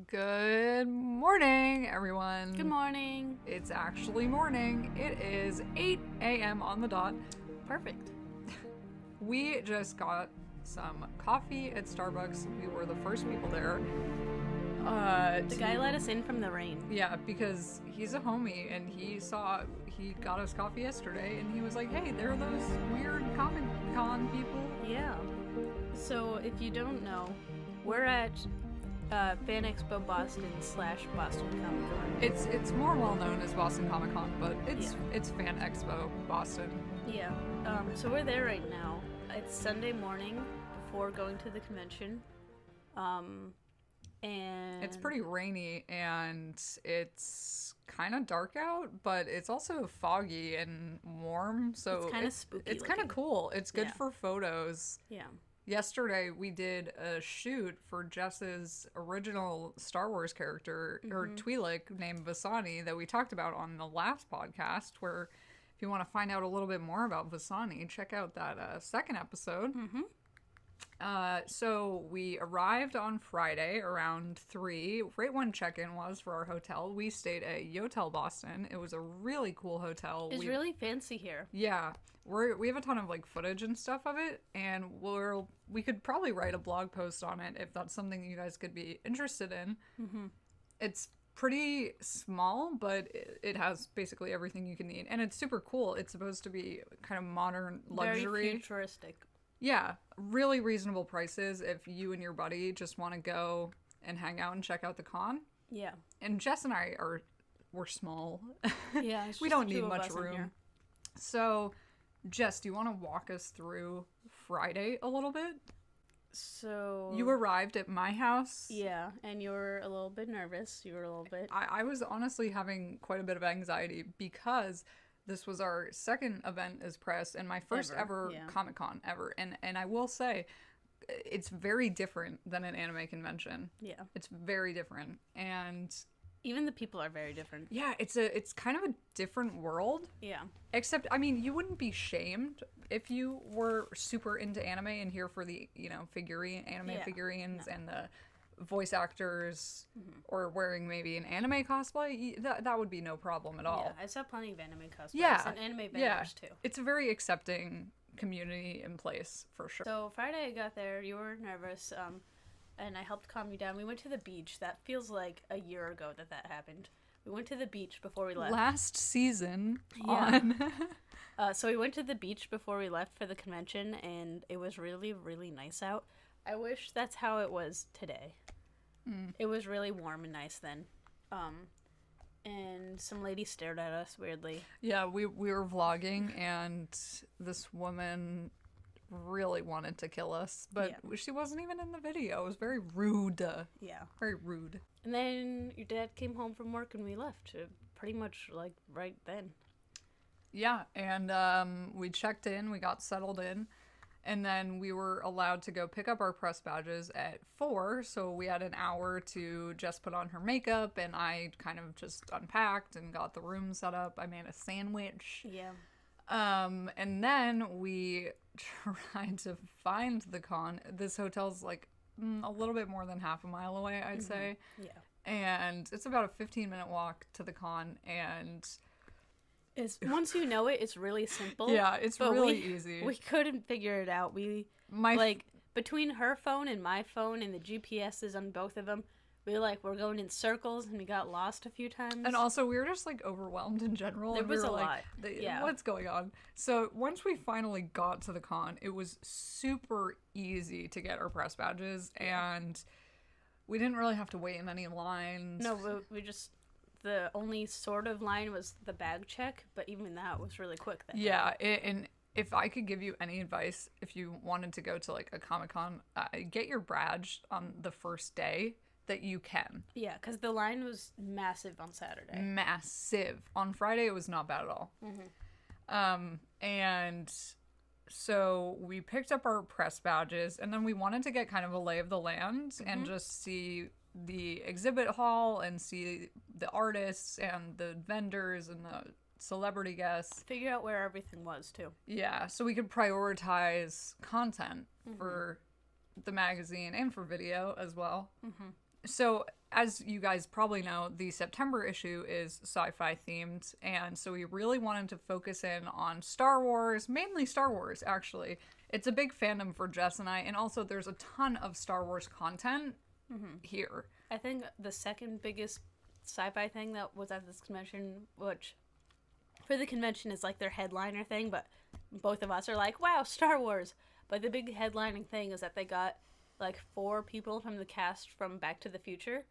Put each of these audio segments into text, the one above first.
Good morning, everyone. Good morning. It's actually morning. It is 8 a.m. on the dot. Perfect. We just got some coffee at Starbucks. We were the first people there. The guy let us in from the rain. Yeah, because he's a homie and he got us coffee yesterday and he was like, hey, there are those weird Comic-Con people. Yeah. So, if you don't know, we're at FAN EXPO Boston / Boston Comic Con. It's more well known as Boston Comic Con, but it's FAN EXPO Boston. Yeah. So we're there right now. It's Sunday morning before going to the convention. And it's pretty rainy and it's kind of dark out, but it's also foggy and warm, so it's kind of spooky. It's kind of cool. It's good for photos. Yeah. Yesterday we did a shoot for Jess's original Star Wars character, or Twi'lek, named Vasani, that we talked about on the last podcast, where if you want to find out a little bit more about Vasani, check out that second episode. So we arrived on Friday around 3, right when check-in was for our hotel. We stayed at Yotel Boston. It was a really cool hotel. It's really fancy here. Yeah. We have a ton of like footage and stuff of it, and we could probably write a blog post on it if that's something you guys could be interested in. It's pretty small, but it has basically everything you can need, and it's super cool. It's supposed to be kind of modern luxury. Very futuristic. Yeah, really reasonable prices if you and your buddy just want to go and hang out and check out the con. Yeah. And Jess and I we're small. Yeah, we don't need much room. So, Jess, do you want to walk us through Friday a little bit? So you arrived at my house. Yeah, and you were a little bit nervous. You were a little bit. I was honestly having quite a bit of anxiety because this was our second event as press and my first ever Comic-Con ever. And I will say, it's very different than an anime convention. Yeah. It's very different. And even the people are very different. Yeah, it's kind of a different world. Yeah. Except, I mean, you wouldn't be shamed if you were super into anime and here for the, anime figurines and the voice actors or wearing maybe an anime cosplay. That would be no problem at all. Yeah, I saw plenty of anime cosplays and anime vendors too. It's a very accepting community in place for sure. So Friday I got there, you were nervous, and I helped calm you down. We went to the beach. That feels like a year ago that happened. We went to the beach before we left. Last season. So we went to the beach before we left for the convention, and it was really, really nice out. I wish that's how it was today. It was really warm and nice then. And some lady stared at us weirdly. Yeah, we were vlogging, and this woman really wanted to kill us, but she wasn't even in the video. It was very rude. Yeah. Very rude. And then your dad came home from work and we left pretty much like right then. Yeah, and we checked in, we got settled in, and then we were allowed to go pick up our press badges at 4, so we had an hour to just put on her makeup, and I kind of just unpacked and got the room set up. I made a sandwich. Yeah. And then we tried to find the con. This hotel's like a little bit more than half a mile away, I'd say. Yeah. And it's about a 15-minute walk to the con, and once you know it, it's really simple. Yeah, it's really easy. We couldn't figure it out. Between her phone and my phone and the GPSs on both of them, we were going in circles and we got lost a few times. And also, we were just overwhelmed in general. There was a lot. What's going on? So once we finally got to the con, it was super easy to get our press badges, and we didn't really have to wait in any lines. No, we just. The only sort of line was the bag check, but even that was really quick. And if I could give you any advice, if you wanted to go to a Comic-Con, get your badge on the first day that you can. Yeah, because the line was massive on Saturday. Massive. On Friday, it was not bad at all. And so we picked up our press badges, and then we wanted to get kind of a lay of the land and just see the exhibit hall and see the artists and the vendors and the celebrity guests. Figure out where everything was, too. Yeah, so we could prioritize content for the magazine and for video as well. So as you guys probably know, the September issue is sci-fi themed, and so we really wanted to focus in on Star Wars, mainly Star Wars, actually. It's a big fandom for Jess and I, and also there's a ton of Star Wars content here. I think the second biggest sci-fi thing that was at this convention, which for the convention is like their headliner thing, but both of us are like, wow, Star Wars. But the big headlining thing is that they got like 4 people from the cast from Back to the Future,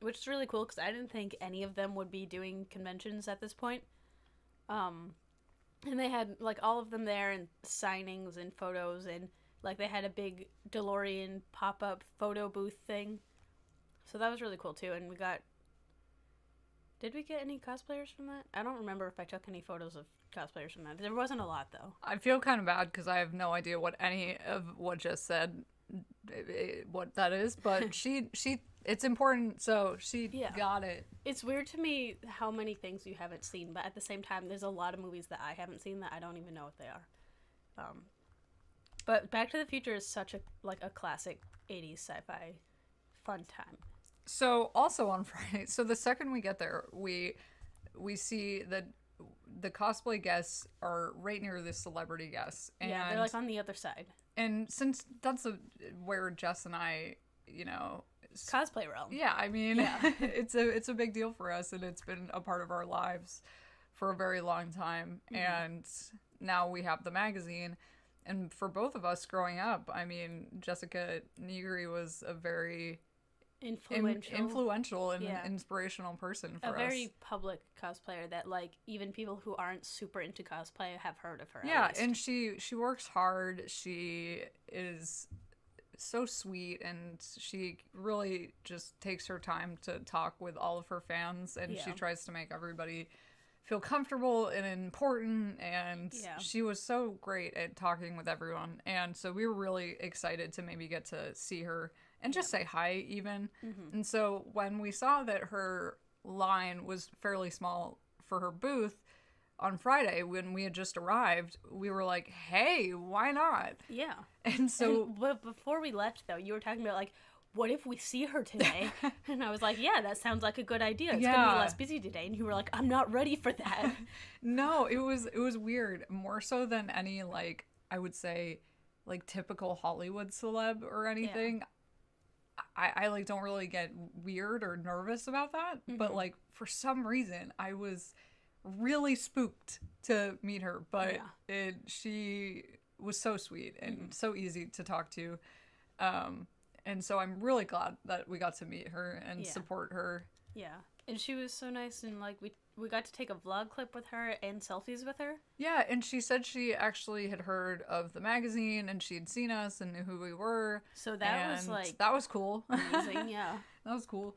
which is really cool because I didn't think any of them would be doing conventions at this point. And they had like all of them there and signings and photos, and like they had a big DeLorean pop-up photo booth thing. So that was really cool too. And did we get any cosplayers from that? I don't remember if I took any photos of cosplayers from that. There wasn't a lot though. I feel kind of bad because I have no idea what any of what Jess said, what that is, but she it's important, so she got it. It's weird to me how many things you haven't seen, but at the same time, there's a lot of movies that I haven't seen that I don't even know what they are. But Back to the Future is such a classic 80s sci-fi fun time. So also on Friday, so the second we get there, we see that the cosplay guests are right near the celebrity guests. And, yeah, they're like on the other side. And since that's where Jess and I, cosplay realm. Yeah, I mean, it's a big deal for us, and it's been a part of our lives for a very long time. And now we have the magazine, and for both of us growing up, I mean, Jessica Negri was a very influential and inspirational person for us. A very public cosplayer that like even people who aren't super into cosplay have heard of her. Yeah, and she works hard. She is so sweet, and she really just takes her time to talk with all of her fans, and she tries to make everybody feel comfortable and important, and she was so great at talking with everyone, and so we were really excited to maybe get to see her and just say hi even. And so when we saw that her line was fairly small for her booth on Friday when we had just arrived, we were like, hey, why not? Yeah. And so... But before we left, though, you were talking about, like, what if we see her today? And I was like, yeah, that sounds like a good idea. It's going to be less busy today. And you were like, I'm not ready for that. No, it was weird. More so than any, like, I would say, like, typical Hollywood celeb or anything. Yeah. I like, don't really get weird or nervous about that. But, like, for some reason, I was really spooked to meet her. But she was so sweet and so easy to talk to. And so I'm really glad that we got to meet her and support her. Yeah. And she was so nice, and like we got to take a vlog clip with her and selfies with her. Yeah, and she said she actually had heard of the magazine and she had seen us and knew who we were. So that was cool. Amazing, yeah. That was cool.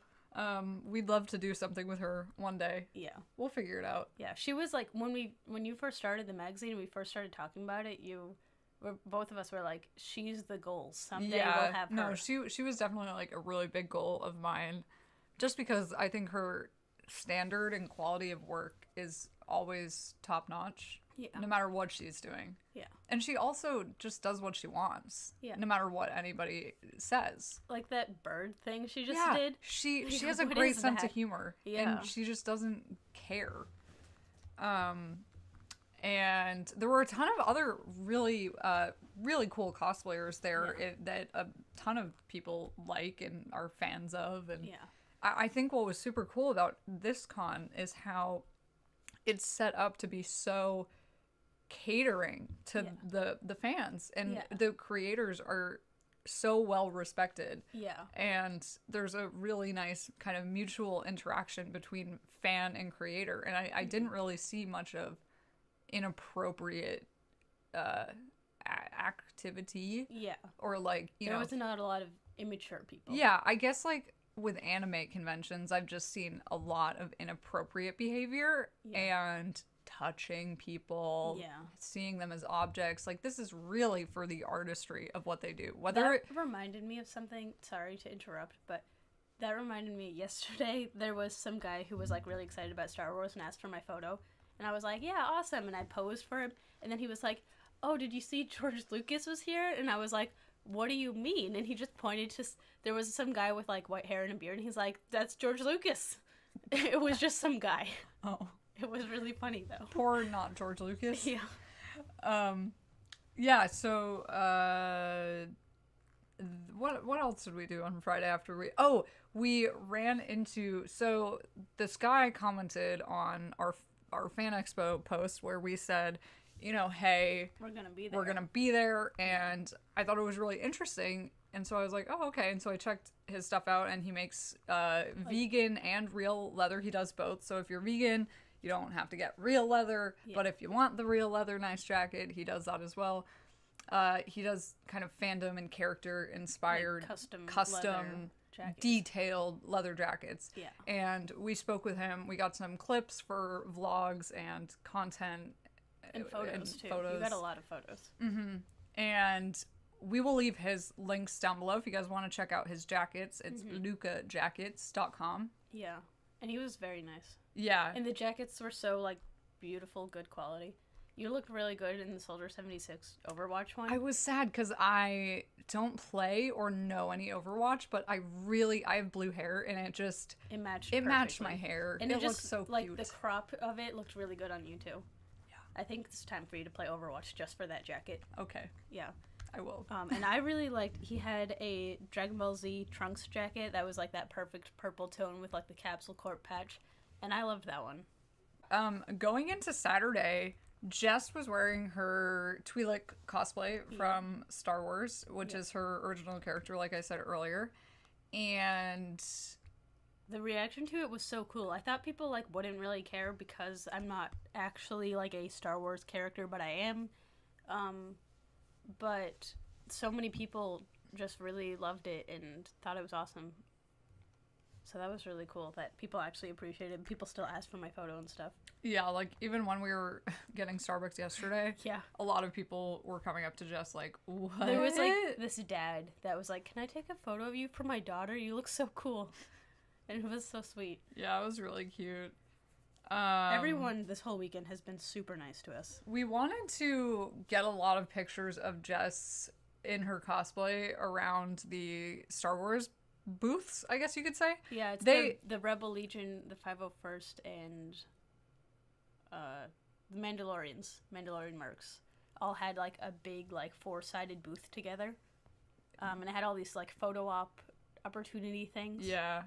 We'd love to do something with her one day. Yeah. We'll figure it out. Yeah. She was like when you first started the magazine and we first started talking about it, both of us were like, she's the goal. Someday we'll have her. No, she was definitely like a really big goal of mine. Just because I think her standard and quality of work is always top notch. Yeah. No matter what she's doing. Yeah. And she also just does what she wants. Yeah. No matter what anybody says. Like that bird thing she just did. She has a great sense of humor. Yeah. And she just doesn't care. And there were a ton of other really, really cool cosplayers there that a ton of people like and are fans of. And I think what was super cool about this con is how it's set up to be so catering to the fans. And the creators are so well respected. Yeah. And there's a really nice kind of mutual interaction between fan and creator. And I didn't really see much of inappropriate activity. Yeah. Or like, there was not a lot of immature people. Yeah, I guess like with anime conventions, I've just seen a lot of inappropriate behavior and touching people, seeing them as objects. Like, this is really for the artistry of what they do. That reminded me of something, sorry to interrupt, but that reminded me yesterday, there was some guy who was like really excited about Star Wars and asked for my photo. And I was like, yeah, awesome. And I posed for him. And then he was like, oh, did you see George Lucas was here? And I was like, what do you mean? And he just pointed to, there was some guy with, like, white hair and a beard, and he's like, that's George Lucas. It was just some guy. Oh. It was really funny, though. Poor not George Lucas. Yeah. Yeah, so, what else did we do on Friday after we ran into, so this guy commented on our Fan Expo post where we said, hey, We're gonna be there. And I thought it was really interesting, and so I was like, oh, okay. And so I checked his stuff out, and he makes vegan and real leather. He does both. So if you're vegan, you don't have to get real leather, but if you want the real leather nice jacket, he does that as well. He does kind of fandom and character inspired, like custom detailed leather jackets. Yeah. And we spoke with him. We got some clips for vlogs and content. And photos, too. You got a lot of photos. Mm-hmm. And we will leave his links down below if you guys want to check out his jackets. It's lucajackets.com. Yeah. And he was very nice. Yeah. And the jackets were so, like, beautiful, good quality. You looked really good in the Soldier 76 Overwatch one. I was sad because I don't play or know any Overwatch, but I have blue hair, and it matched my hair. And it looked so like, cute. the crop of it looked really good on you, too. I think it's time for you to play Overwatch just for that jacket. Okay. Yeah. I will. And I really liked, he had a Dragon Ball Z Trunks jacket that was like that perfect purple tone with like the Capsule Corp patch. And I loved that one. Going into Saturday, Jess was wearing her Twi'lek cosplay from Star Wars, which is her original character, like I said earlier. And the reaction to it was so cool. I thought people like wouldn't really care because I'm not actually like a Star Wars character, but I am. But so many people just really loved it and thought it was awesome. So that was really cool that people actually appreciated it. People still ask for my photo and stuff. Yeah, like even when we were getting Starbucks yesterday, a lot of people were coming up to Jess like, what? There was like this dad that was like, can I take a photo of you for my daughter? You look so cool. And it was so sweet. Yeah, it was really cute. Everyone this whole weekend has been super nice to us. We wanted to get a lot of pictures of Jess in her cosplay around the Star Wars booths, I guess you could say. Yeah, it's the Rebel Legion, the 501st, and the Mandalorian Mercs all had like a big like 4-sided booth together. And it had all these like photo op opportunity things. Yeah.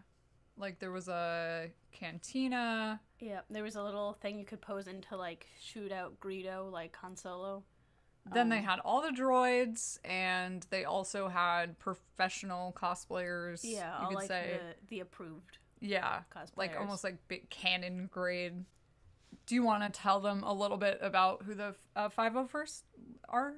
Like, there was a cantina. Yeah, there was a little thing you could pose into, like, shoot out Greedo, like Han Solo. Then they had all the droids, and they also had professional cosplayers, you could like say. The approved cosplayers. Like, almost like big canon grade. Do you want to tell them a little bit about who the 501st are?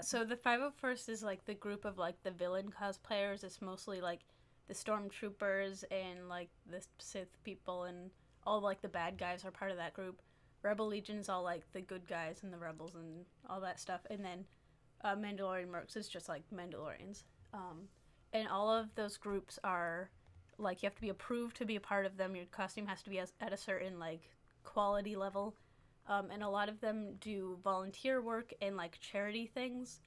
So the 501st is, like, the group of, like, the villain cosplayers. It's mostly, like, the stormtroopers and like the Sith people and all like the bad guys are part of that group. Rebel Legion is all like the good guys and the rebels and all that stuff. And then Mandalorian Mercs is just like Mandalorians. And all of those groups are like, you have to be approved to be a part of them. Your costume has to be at a certain like quality level. And a lot of them do volunteer work and like charity things.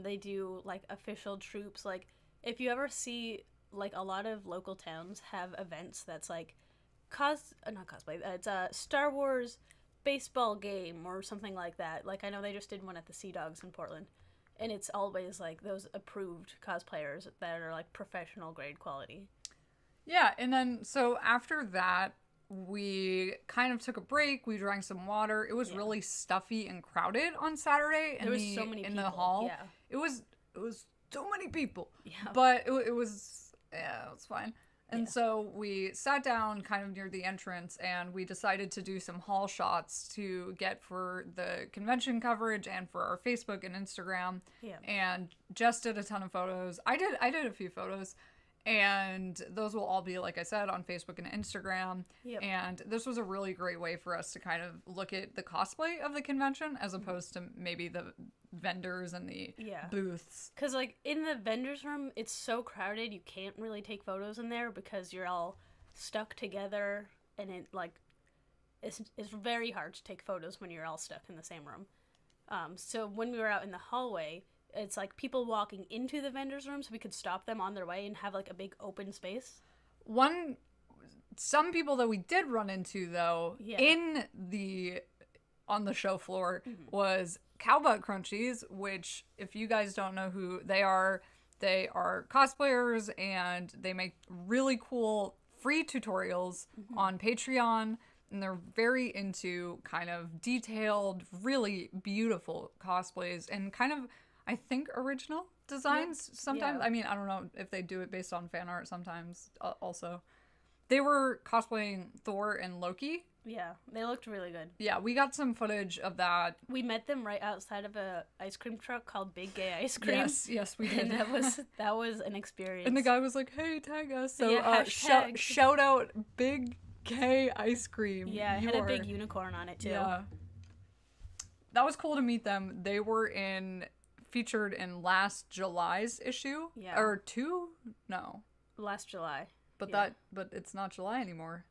They do like official troops. Like if you ever see, like, a lot of local towns have events that's, like, not cosplay, it's a Star Wars baseball game or something like that. Like, I know they just did one at the Sea Dogs in Portland. And it's always, like, those approved cosplayers that are, like, professional grade quality. Yeah, and then, so after that, we kind of took a break. We drank some water. It was really stuffy and crowded on Saturday. There was so many people. In the hall. Yeah. It was so many people. Yeah. But it was fine. And so we sat down kind of near the entrance, and we decided to do some haul shots to get for the convention coverage and for our Facebook and Instagram. Yeah. And Jess did a ton of photos. I did a few photos. And those will all be, like I said, on Facebook and Instagram. Yep. And this was a really great way for us to kind of look at the cosplay of the convention as opposed to maybe the vendors and the booths. Because, like, in the vendors room, it's so crowded, you can't really take photos in there because you're all stuck together. And it, like, it's very hard to take photos when you're all stuck in the same room. So when we were out in the hallway, it's like people walking into the vendors room so we could stop them on their way and have like a big open space. Some people that we did run into though on the show floor was Cowbutt Crunchies, which if you guys don't know who they are cosplayers and they make really cool free tutorials on Patreon, and they're very into kind of detailed, really beautiful cosplays and kind of, I think, original designs sometimes. I mean, I don't know if they do it based on fan art sometimes also. They were cosplaying Thor and Loki. Yeah, they looked really good. Yeah, we got some footage of that. We met them right outside of a ice cream truck called Big Gay Ice Cream. Yes, we did. And that was an experience. And the guy was like, "Hey, tag us." So hashtag. Shout out Big Gay Ice Cream. Yeah, it had a big unicorn on it too. Yeah, that was cool to meet them. They were featured in last July's issue. Yeah, or two? No, last July. But but it's not July anymore.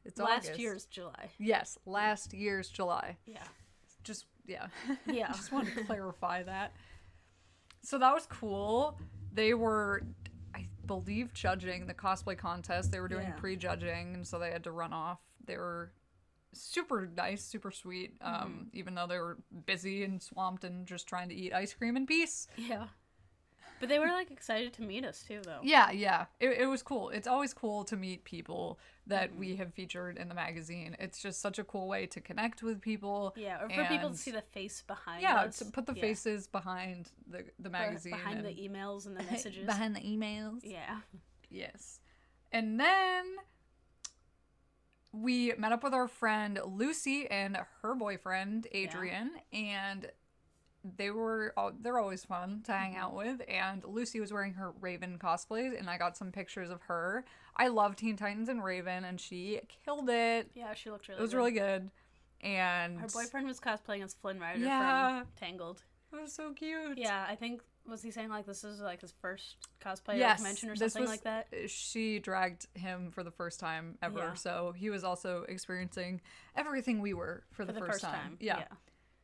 It's last August. year's July. Yes, last year's July. Yeah. Yeah. Yeah. Just wanted to clarify that. So that was cool. They were, I believe, judging the cosplay contest. They were doing pre-judging, and so they had to run off. They were super nice, super sweet, even though they were busy and swamped and just trying to eat ice cream in peace. Yeah. But they were, like, excited to meet us, too, though. Yeah. It was cool. It's always cool to meet people that we have featured in the magazine. It's just such a cool way to connect with people. Yeah, or for people to see the face behind us. Yeah, to put the faces behind the magazine. Behind the emails and the messages. Behind the emails. Yeah. Yes. And then we met up with our friend Lucy and her boyfriend Adrian, and they're always fun to hang out with. And Lucy was wearing her Raven cosplay, and I got some pictures of her. I love Teen Titans and Raven, and she killed it. Yeah, she looked really good. It was really good. And her boyfriend was cosplaying as Flynn Rider from Tangled. It was so cute. Yeah, I think, was he saying like this is like his first cosplay convention or something like that? She dragged him for the first time ever, so he was also experiencing everything we were for the first time. Yeah.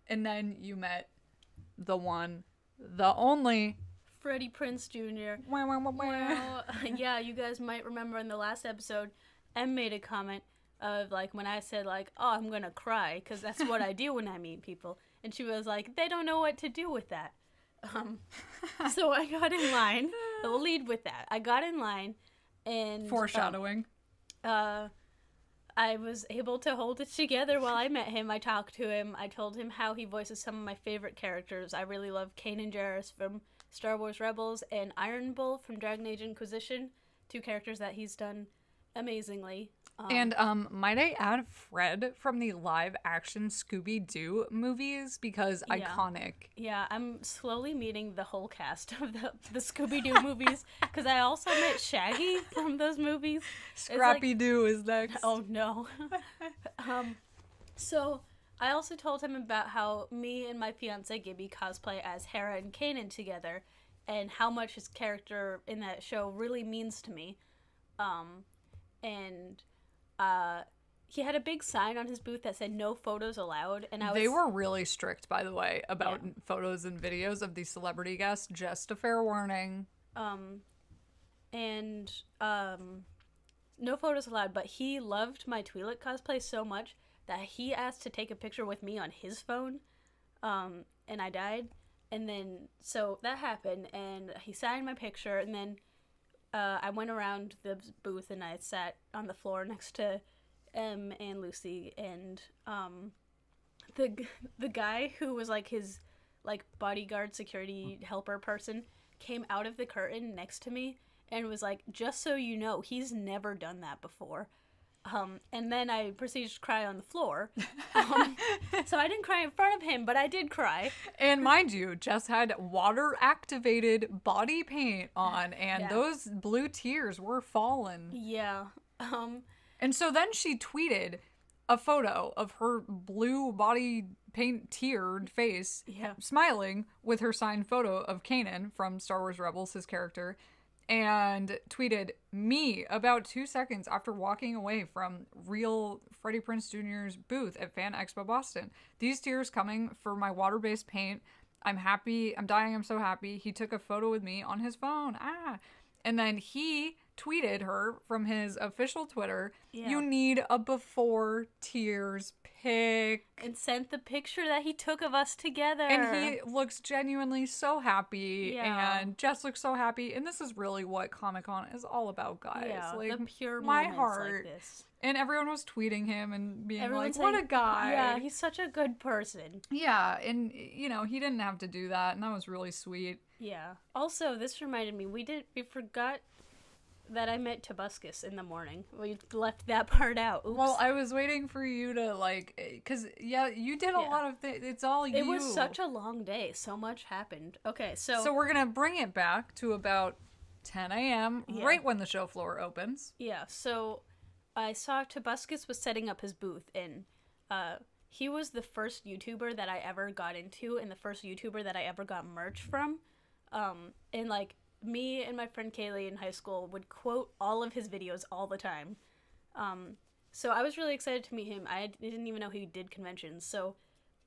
And then you met the one, the only Freddie Prinze Jr. Well, yeah, you guys might remember in the last episode, Em made a comment of like when I said like, "Oh, I'm gonna cry," because that's what I do when I meet people, and she was like, "They don't know what to do with that." So I got in line. We'll lead with that. I got in line, and foreshadowing. I was able to hold it together while I met him. I talked to him. I told him how he voices some of my favorite characters. I really love Kanan Jarrus from Star Wars Rebels and Iron Bull from Dragon Age Inquisition, 2 characters that he's done amazingly. And might I add Fred from the live-action Scooby-Doo movies, because iconic. Yeah, I'm slowly meeting the whole cast of the Scooby-Doo movies, because I also met Shaggy from those movies. Scrappy-Doo is next. Oh, no. So I also told him about how me and my fiance Gibby cosplay as Hera and Kanan together, and how much his character in that show really means to me. He had a big sign on his booth that said "No photos allowed," and they were really strict, by the way, about photos and videos of these celebrity guests. Just a fair warning. No photos allowed. But he loved my Twi'lek cosplay so much that he asked to take a picture with me on his phone, and I died. And then so that happened, and he signed my picture, and then I went around the booth and I sat on the floor next to Em and Lucy, and the guy who was like his like bodyguard security helper person came out of the curtain next to me and was like, "Just so you know, he's never done that before." And then I proceeded to cry on the floor. So I didn't cry in front of him, but I did cry. And mind you, Jess had water-activated body paint on, and those blue tears were falling. Yeah. And so then she tweeted a photo of her blue body paint tiered face, smiling with her signed photo of Kanan from Star Wars Rebels, his character, and tweeted me about 2 seconds after walking away from real Freddie Prinze Jr.'s booth at FAN EXPO Boston. These tears coming for my water-based paint. I'm happy. I'm dying. I'm so happy. He took a photo with me on his phone. And then he tweeted her from his official Twitter, you need a before tears pic. And sent the picture that he took of us together. And he looks genuinely so happy. Yeah. And Jess looks so happy. And this is really what Comic-Con is all about, guys. Yeah, like, the pure my moments heart. like this. And everyone was tweeting him and being Everyone's like, what a guy. Yeah, he's such a good person. Yeah, and, you know, he didn't have to do that, and that was really sweet. Yeah. Also, this reminded me, we forgot that I met Tobuscus in the morning. We left that part out. Oops. Well, I was waiting for you to, like, because, you did a lot of things. It's all you. It was such a long day. So much happened. Okay, so we're going to bring it back to about 10 a.m., right when the show floor opens. Yeah, so I saw Tobuscus was setting up his booth, and he was the first YouTuber that I ever got into, and the first YouTuber that I ever got merch from. And, like, me and my friend Kaylee in high school would quote all of his videos all the time. So I was really excited to meet him. I didn't even know he did conventions. So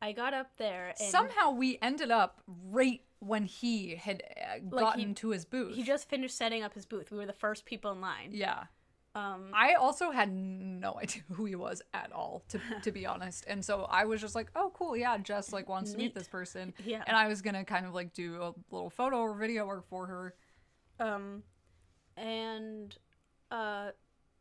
I got up there and somehow we ended up right when he had gotten to his booth. He just finished setting up his booth. We were the first people in line. Yeah. I also had no idea who he was at all, to be honest. And so I was just like, oh, cool, yeah, Jess, like, wants to meet this person. Yeah. And I was going to kind of, like, do a little photo or video work for her.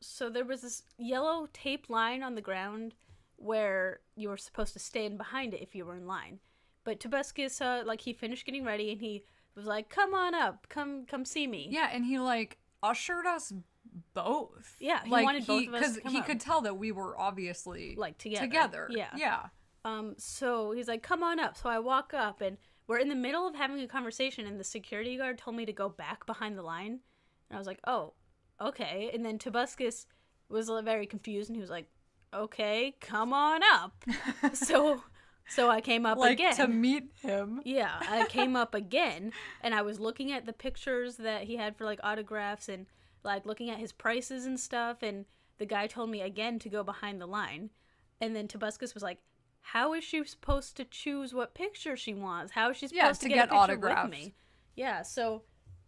So there was this yellow tape line on the ground where you were supposed to stand behind it if you were in line. But Tobuscus, like, he finished getting ready, and he was like, come on up, come see me. Yeah, and he, like, ushered us both. Yeah, he wanted both of us to come because he could tell that we were obviously, like, together. Yeah. So he's like, come on up. So I walk up, and we're in the middle of having a conversation, and the security guard told me to go back behind the line. And I was like, oh, okay. And then Tobuscus was very confused, and he was like, okay, come on up. So I came up again. To meet him. Yeah, I came up again, and I was looking at the pictures that he had for, like, autographs, and, like, looking at his prices and stuff, and the guy told me again to go behind the line. And then Tobuscus was like, how is she supposed to choose what picture she wants? How is she supposed to get a picture autographs with me? Yeah, so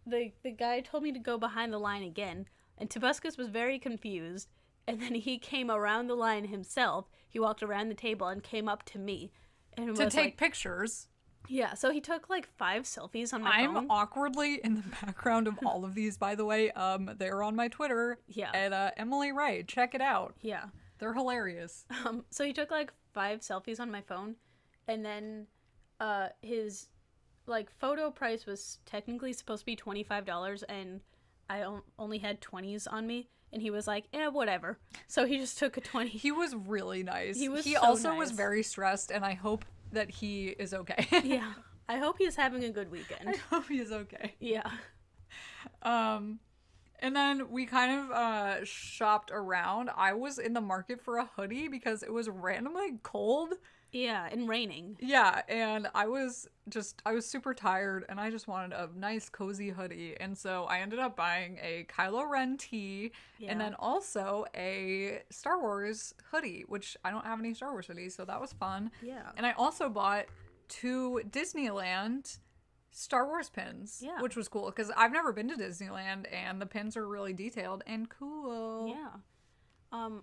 the guy told me to go behind the line again, and Tobuscus was very confused, and then he came around the line himself. He walked around the table and came up to me. And to take pictures. Yeah, so he took, like, 5 selfies on my phone. I'm awkwardly in the background of all of these, by the way. They're on my Twitter. Yeah. At Emily Ray. Check it out. Yeah. They're hilarious. So he took, like, 5 selfies on my phone, and then his, like, photo price was technically supposed to be $25, and I only had 20s on me, and he was like, whatever. So he just took a 20. He was really nice. He so also nice. was very stressed, and I hope that he is okay. Yeah. I hope he's having a good weekend. I hope he is okay. Yeah. And then we kind of shopped around. I was in the market for a hoodie because it was randomly cold. Yeah, and raining. Yeah, and I was super tired, and I just wanted a nice cozy hoodie. And so I ended up buying a Kylo Ren tee, and then also a Star Wars hoodie, which I don't have any Star Wars hoodies, so that was fun. Yeah. And I also bought 2 Disneyland Star Wars pins, which was cool, because I've never been to Disneyland, and the pins are really detailed and cool. Yeah.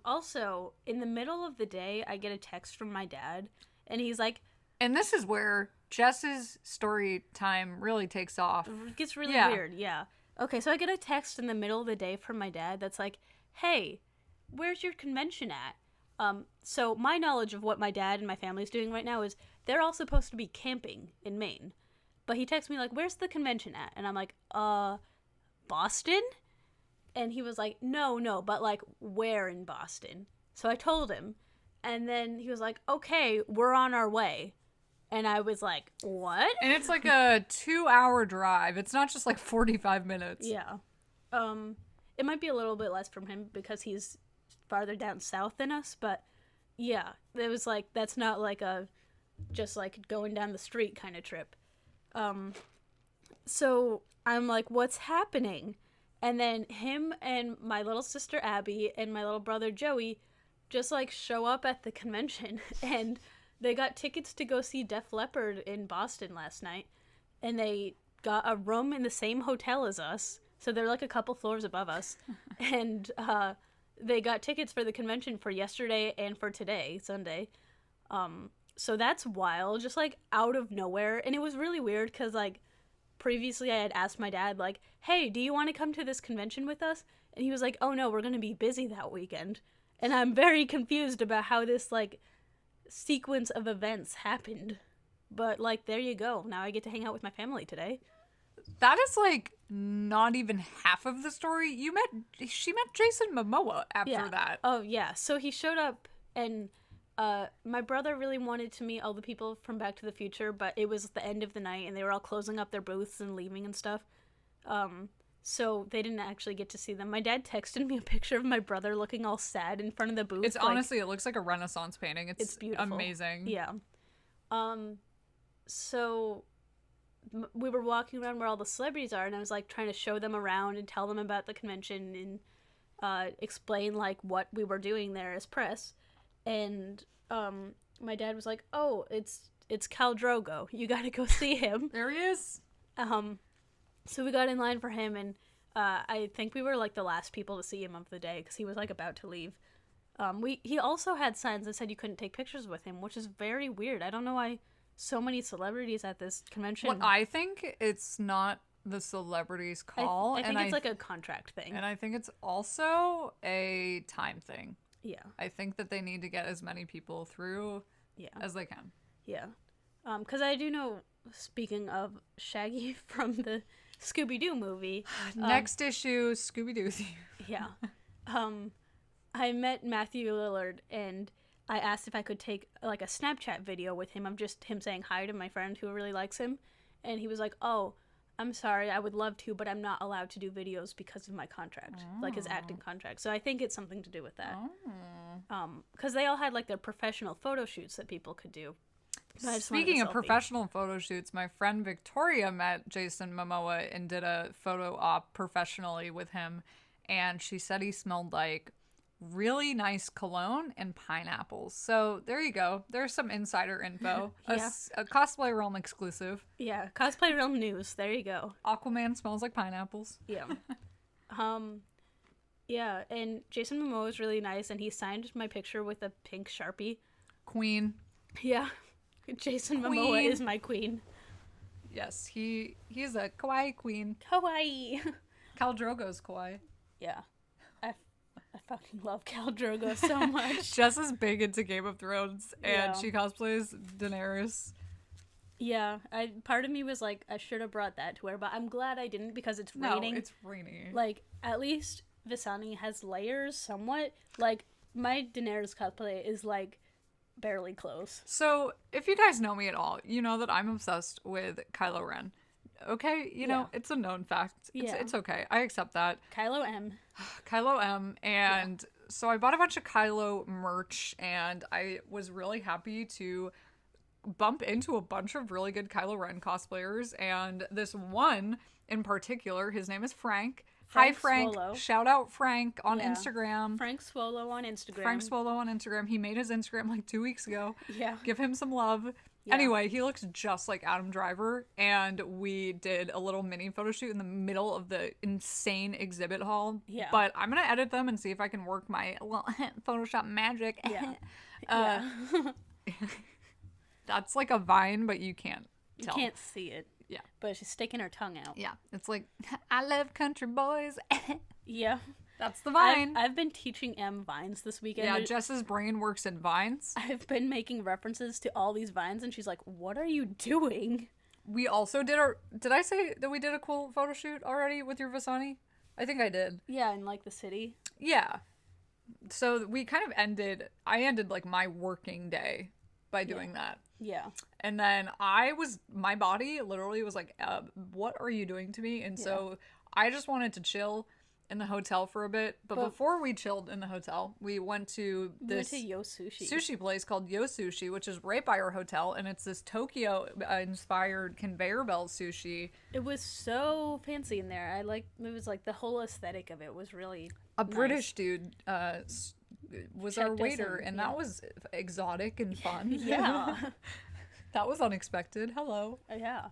Also, in the middle of the day, I get a text from my dad, and he's like... And this is where Jess's story time really takes off. It gets really weird, yeah. Okay, so I get a text in the middle of the day from my dad that's like, hey, where's your convention at? So my knowledge of what my dad and my family's doing right now is they're all supposed to be camping in Maine. But he texts me like, where's the convention at? And I'm like, Boston? And he was like, no, but, like, where in Boston? So I told him. And then he was like, okay, we're on our way. And I was like, what? And it's like a 2-hour drive. It's not just like 45 minutes. Yeah. It might be a little bit less from him because he's farther down south than us. But, yeah, it was like, that's not like a just, like, going down the street kind of trip. So I'm like, what's happening? And then him and my little sister Abby and my little brother Joey just, like, show up at the convention. And They got tickets to go see Def Leppard in Boston last night, and they got a room in the same hotel as us, so they're like a couple floors above us, and they got tickets for the convention for yesterday and for today, Sunday. So that's wild, just like out of nowhere, and it was really weird because like previously I had asked my dad like, hey, do you want to come to this convention with us? And he was like, oh no, we're gonna be busy that weekend. And I'm very confused about how this like sequence of events happened, but like there you go, now I get to hang out with my family today. That is like not even half of the story. She met Jason Momoa after that. Oh yeah, so he showed up, and my brother really wanted to meet all the people from Back to the Future, but it was the end of the night and they were all closing up their booths and leaving and stuff, so they didn't actually get to see them. My dad texted me a picture of my brother looking all sad in front of the booth. It's honestly, it looks like a Renaissance painting. It's beautiful. Amazing. Yeah. So we were walking around where all the celebrities are, and I was like trying to show them around and tell them about the convention and explain like what we were doing there as press. And my dad was like, oh, it's Khal Drogo. You gotta go see him. There he is. So we got in line for him, and I think we were like the last people to see him of the day because he was like about to leave. He also had signs that said you couldn't take pictures with him, which is very weird. I don't know why so many celebrities at this convention. What I think it's not the celebrities' call. I think it's like a contract thing. And I think it's also a time thing. Yeah. I think that they need to get as many people through as they can. Yeah. Because I do know, speaking of Shaggy from the Scooby-Doo movie. Next issue, Scooby-Doo. Yeah. I met Matthew Lillard, and I asked if I could take like a Snapchat video with him of just him saying hi to my friend who really likes him. And he was like, oh, I'm sorry, I would love to, but I'm not allowed to do videos because of my contract, like his acting contract. So I think it's something to do with that. Because they all had like their professional photo shoots that people could do. Speaking of professional photo shoots, my friend Victoria met Jason Momoa and did a photo op professionally with him, and she said he smelled like really nice cologne and pineapples. So there you go. There's some insider info. Yeah. A Cosplay Realm exclusive. Yeah, Cosplay Realm news. There you go. Aquaman smells like pineapples. Yeah. Yeah, and Jason Momoa is really nice, and he signed my picture with a pink Sharpie. Queen. Yeah. Jason Momoa is my queen. Yes, he's a kawaii queen. Kawaii. Khal Drogo's kawaii. Yeah. I fucking love Khal Drogo so much. Jess is big into Game of Thrones, and she cosplays Daenerys. Yeah, part of me was like, I should have brought that to her, but I'm glad I didn't because it's raining. No, it's rainy. Like, at least Visani has layers somewhat. Like, my Daenerys cosplay is like barely close. So, if you guys know me at all, you know that I'm obsessed with Kylo Ren. Okay? You know, it's a known fact. It's okay. I accept that. Kylo M. Kylo M. And so I bought a bunch of Kylo merch, and I was really happy to bump into a bunch of really good Kylo Ren cosplayers. And this one in particular, his name is Frank. Hi, Frank. Swallow. Shout out Frank on Instagram. Frank Swallow on Instagram. Frank Swallow on Instagram. He made his Instagram like 2 weeks ago. Yeah. Give him some love. Yeah. Anyway, he looks just like Adam Driver, and we did a little mini photo shoot in the middle of the insane exhibit hall. Yeah. But I'm going to edit them and see if I can work my Photoshop magic. Yeah. That's like a vine, but you can't tell. You can't see it. Yeah. But she's sticking her tongue out. Yeah. It's like, I love country boys. Yeah. That's the vine. I've been teaching Em vines this weekend. Yeah, Jess's brain works in vines. I've been making references to all these vines, and she's like, what are you doing? We also did did I say that we did a cool photo shoot already with your Visani? I think I did. Yeah, in like the city. Yeah. So we kind of I ended like my working day by doing that. Yeah. And then my body literally was like, what are you doing to me? And so I just wanted to chill in the hotel for a bit. But before we chilled in the hotel, we went to this Yo Sushi. Sushi place called Yo Sushi, which is right by our hotel. And it's this Tokyo-inspired conveyor belt sushi. It was so fancy in there. It was like the whole aesthetic of it was really British dude was Checked our us waiter, in, and yeah. that was exotic and fun. Yeah. That was unexpected. Hello. Yeah.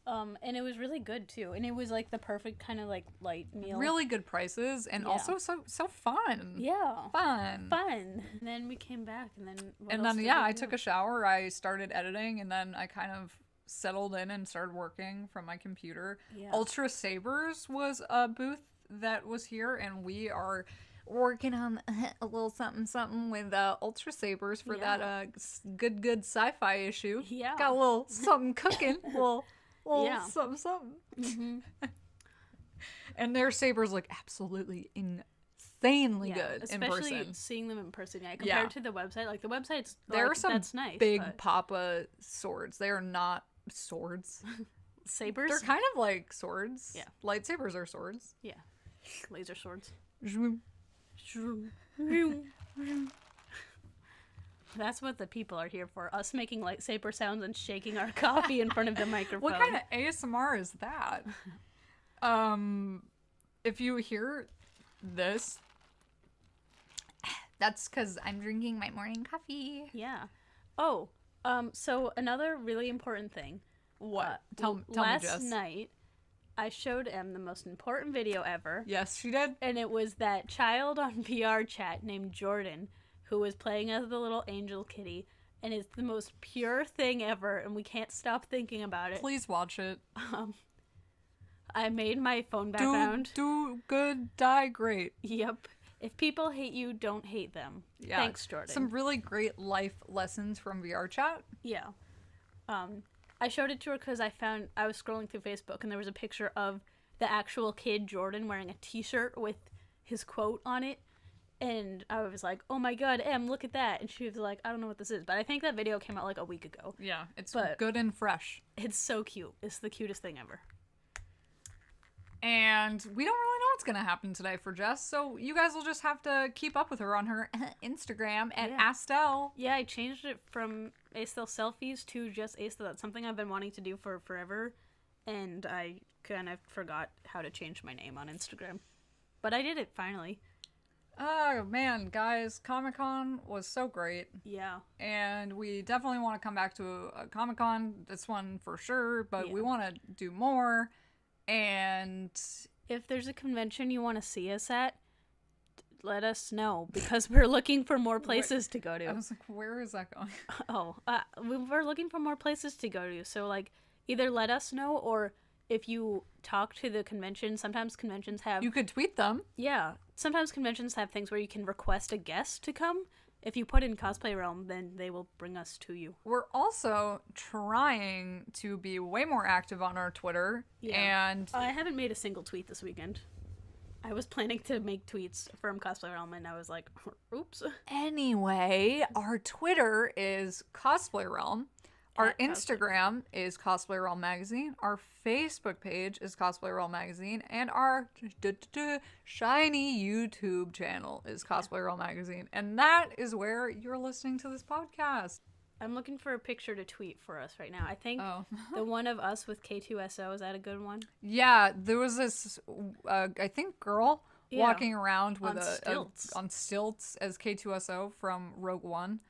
And it was really good too. And it was like the perfect kind of like light meal. Really good prices, and Yeah. also so fun. Yeah. Fun. Fun. And then we came back, and then I took a shower. I started editing, and then I kind of settled in and started working from my computer. Yeah. Ultra Sabers was a booth that was here, and we are working on a little something with Ultra Sabers for that good sci-fi issue. Yeah. Got a little something cooking. little Yeah. something. Mm-hmm. And their sabers look absolutely insanely good in especially person. seeing them in person. Yeah, compared to the website. Like the website's There like, are some that's nice, big but... Papa swords. They are not swords. sabers. They're kind of like swords. Yeah. Lightsabers are swords. Yeah. Laser swords. Zoom. That's what the people are here for. Us making lightsaber sounds and shaking our coffee in front of the microphone. What kind of ASMR is that? If you hear this, that's because I'm drinking my morning coffee. Yeah. Oh, so another really important thing. What? Tell me, Jess. Last night, I showed Em the most important video ever. Yes, she did. And it was that child on VR chat named Jordan who was playing as the little angel kitty. And it's the most pure thing ever, and we can't stop thinking about it. Please watch it. I made my phone background. Do good, die great. Yep. If people hate you, don't hate them. Yeah. Thanks, Jordan. Some really great life lessons from VR chat. Yeah. I showed it to her because I was scrolling through Facebook and there was a picture of the actual kid, Jordan, wearing a t-shirt with his quote on it. And I was like, oh my god, Em, look at that. And she was like, I don't know what this is. But I think that video came out like a week ago. Yeah, it's But good and fresh. It's so cute. It's the cutest thing ever. And we don't really know what's going to happen today for Jess, so you guys will just have to keep up with her on her Instagram at Astel. Yeah, I changed it from Astel Selfies to just Astel. That's something I've been wanting to do for forever, and I kind of forgot how to change my name on Instagram. But I did it finally. Oh, man, guys, Comic-Con was so great. Yeah. And we definitely want to come back to a Comic-Con, this one for sure, but we want to do more. And if there's a convention you want to see us at, let us know, because we're looking for more places to go to. I was like, where is that going? We're looking for more places to go to. So, like, either let us know, or if you talk to the convention, sometimes conventions have... You could tweet them. Yeah. Sometimes conventions have things where you can request a guest to come. If you put in Cosplay Realm, then they will bring us to you. We're also trying to be way more active on our Twitter. Yeah. And I haven't made a single tweet this weekend. I was planning to make tweets from Cosplay Realm, and I was like, oops. Anyway, our Twitter is Cosplay Realm. Our Instagram is Cosplay Realm Magazine. Our Facebook page is Cosplay Realm Magazine. And our shiny YouTube channel is Cosplay Realm Magazine. And that is where you're listening to this podcast. I'm looking for a picture to tweet for us right now. I think the one of us with K2SO, is that a good one? Yeah, there was this, I think, girl walking around with on stilts as K2SO from Rogue One.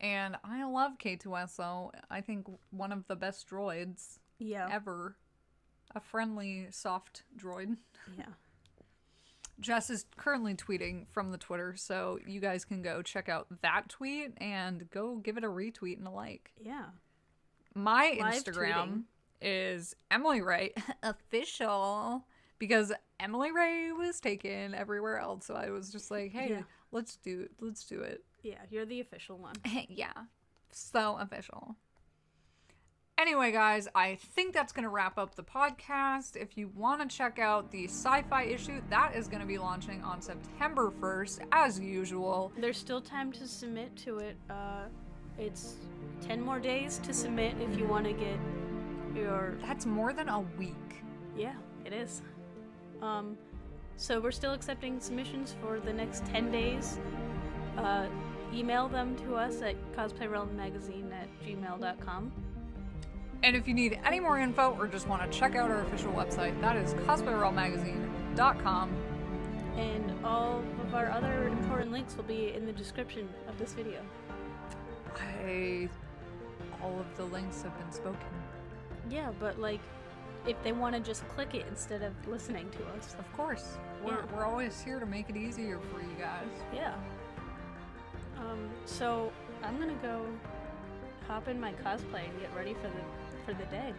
And I love K2SO. I think one of the best droids ever. A friendly, soft droid. Yeah. Jess is currently tweeting from the Twitter, so you guys can go check out that tweet and go give it a retweet and a like. Yeah. My Live Instagram tweeting is Emily Ray Official, because Emily Ray was taken everywhere else, so I was just like, hey, let's do it. Yeah, you're the official one. Yeah, so official. Anyway, guys, I think that's going to wrap up the podcast. If you want to check out the sci-fi issue, that is going to be launching on September 1st, as usual. There's still time to submit to it. It's 10 more days to submit if you want to get your... That's more than a week. Yeah, it is. So we're still accepting submissions for the next 10 days. Email them to us at cosplayrealmmagazine@gmail.com. And if you need any more info or just want to check out our official website, that is cosplayrealmmagazine.com. And all of of our other important links will be in the description of this video. All of the links have been spoken. Yeah, but like, if they want to just click it instead of listening to us. Of course. We're always here to make it easier for you guys. Yeah. So I'm gonna go hop in my cosplay and get ready for the day.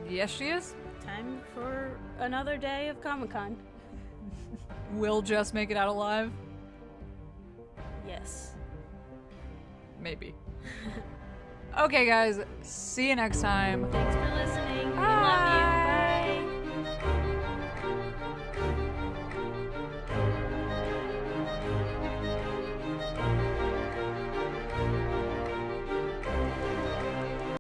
Yes, she is. Time for another day of Comic-Con. Will Jess make it out alive? Yes. Maybe. Okay, guys. See you next time. Thanks for listening. We Bye. love you.